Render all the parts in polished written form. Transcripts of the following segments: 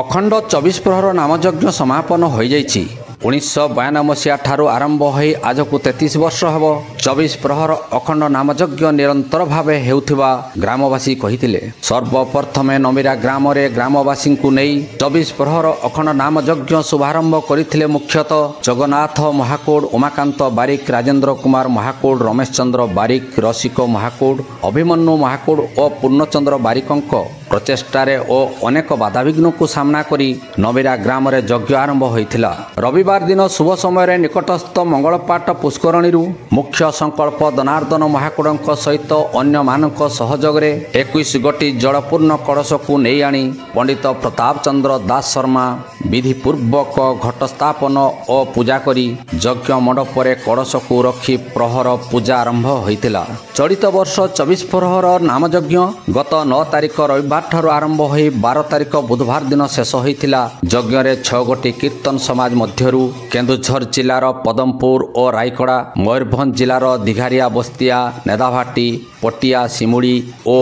ଅଖଣ୍ଡ 24 ପ୍ରହର ନାମଯଜ୍ଞ ସମାପନ ହୋଇଯାଇଛି। 1992 ମସିହା ଠାରୁ ଆରମ୍ଭ ହୋଇ ଆଜକୁ 33 ବର୍ଷ ହେବ 24 ପ୍ରହର ଅଖଣ୍ଡ ନାମଯଜ୍ଞ ନିରନ୍ତର ଭାବେ ହେଉଥିବା ଗ୍ରାମବାସୀ କହିଥିଲେ। ସର୍ବପ୍ରଥମେ ନମିରା ଗ୍ରାମରେ ଗ୍ରାମବାସୀଙ୍କୁ ନେଇ 24 ପ୍ରହର ଅଖଣ୍ଡ ନାମଯଜ୍ଞ ଶୁଭାରମ୍ଭ କରିଥିଲେ ମୁଖ୍ୟତଃ ଜଗନ୍ନାଥ ମହାକୁଡ଼, ଉମାକାନ୍ତ ବାରିକ, ରାଜେନ୍ଦ୍ର କୁମାର ମହାକୁଡ଼, ରମେଶ ଚନ୍ଦ୍ର ବାରିକ, ରସିକ ମହାକୁଡ଼, ଅଭିମନ୍ୟୁ ମହାକୁଡ଼ ଓ ପୂର୍ଣ୍ଣଚନ୍ଦ୍ର ବାରିକଙ୍କ ପ୍ରଚେଷ୍ଟାରେ ଓ ଅନେକ ବାଧାବିଘ୍ନକୁ ସାମ୍ନା କରି ନମିରା ଗ୍ରାମରେ ଯଜ୍ଞ ଆରମ୍ଭ ହୋଇଥିଲା। ରବିବାର ଦିନ ଶୁଭ ସମୟରେ ନିକଟସ୍ଥ ମଙ୍ଗଳପାଟ ପୁଷ୍କରଣୀରୁ ମୁଖ୍ୟ ସଂକଳ୍ପ ଦନାର୍ଦ୍ଦନ ମହାକୁଡ଼ଙ୍କ ସହିତ ଅନ୍ୟମାନଙ୍କ ସହଯୋଗରେ 21 ଗୋଟି ଜଳପୂର୍ଣ୍ଣ କଳସକୁ ନେଇ ଆଣି ପଣ୍ଡିତ ପ୍ରତାପ ଚନ୍ଦ୍ର ଦାସ ଶର୍ମା ବିଧିପୂର୍ବକ ଘଟ ସ୍ଥାପନ ଓ ପୂଜା କରି ଯଜ୍ଞ ମଣ୍ଡପରେ କଳସକୁ ରଖି ପ୍ରହର ପୂଜା ଆରମ୍ଭ ହୋଇଥିଲା। ଚଳିତ ବର୍ଷ 24 ପ୍ରହର ନାମଯଜ୍ଞ ଗତ 9 ତାରିଖ ରବିବାର ଠାରୁ ଆରମ୍ଭ ହୋଇ 12 ତାରିଖ ବୁଧବାର ଦିନ ଶେଷ ହୋଇଥିଲା। ଯଜ୍ଞରେ 6 ଗୋଟି କୀର୍ତ୍ତନ ସମାଜ ମଧ୍ୟରୁ କେନ୍ଦୁଝର ଜିଲ୍ଲାର ପଦମପୁର ଓ ରାୟଗଡ଼ା, ମୟୂରଭଞ୍ଜ ଜିଲ୍ଲାର ଦିଘାରିଆ, ବସ୍ତିଆ, ନେଦାଭାଟି, ପଟିଆ, ଶିମୁଳି ଓ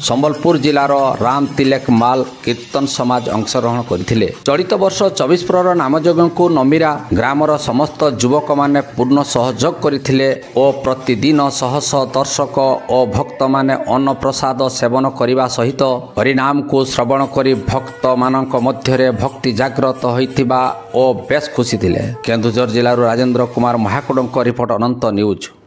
ସମ୍ବଲପୁର ଜିଲ୍ଲାର ରାମ ତିଲେକ ମାଲ କୀର୍ତ୍ତନ ସମାଜ ଅଂଶଗ୍ରହଣ କରିଥିଲେ। ଚଳିତ ବର୍ଷ 24 ପ୍ରହର ନାମଯଜ୍ଞକୁ ନମିରା ଗ୍ରାମର ସମସ୍ତ ଯୁବକମାନେ ପୂର୍ଣ୍ଣ ସହଯୋଗ କରିଥିଲେ ଓ ପ୍ରତିଦିନ ଶହ ଶହ ଦର୍ଶକ ଓ ଭକ୍ତମାନେ ଅନ୍ନପ୍ରସାଦ ସେବନ କରିବା ସହିତ ହରିନାମକୁ ଶ୍ରବଣ କରି ଭକ୍ତମାନଙ୍କ ମଧ୍ୟରେ ଭକ୍ତି ଜାଗ୍ରତ ହୋଇଥିବା ଓ ବେଶ ଖୁସି ଥିଲେ। କେନ୍ଦୁଝର ଜିଲ୍ଲାରୁ ରାଜେନ୍ଦ୍ର କୁମାର ମହାକୁଡ଼ଙ୍କ ରିପୋର୍ଟ, ଅନନ୍ତ ନ୍ୟୁଜ୍।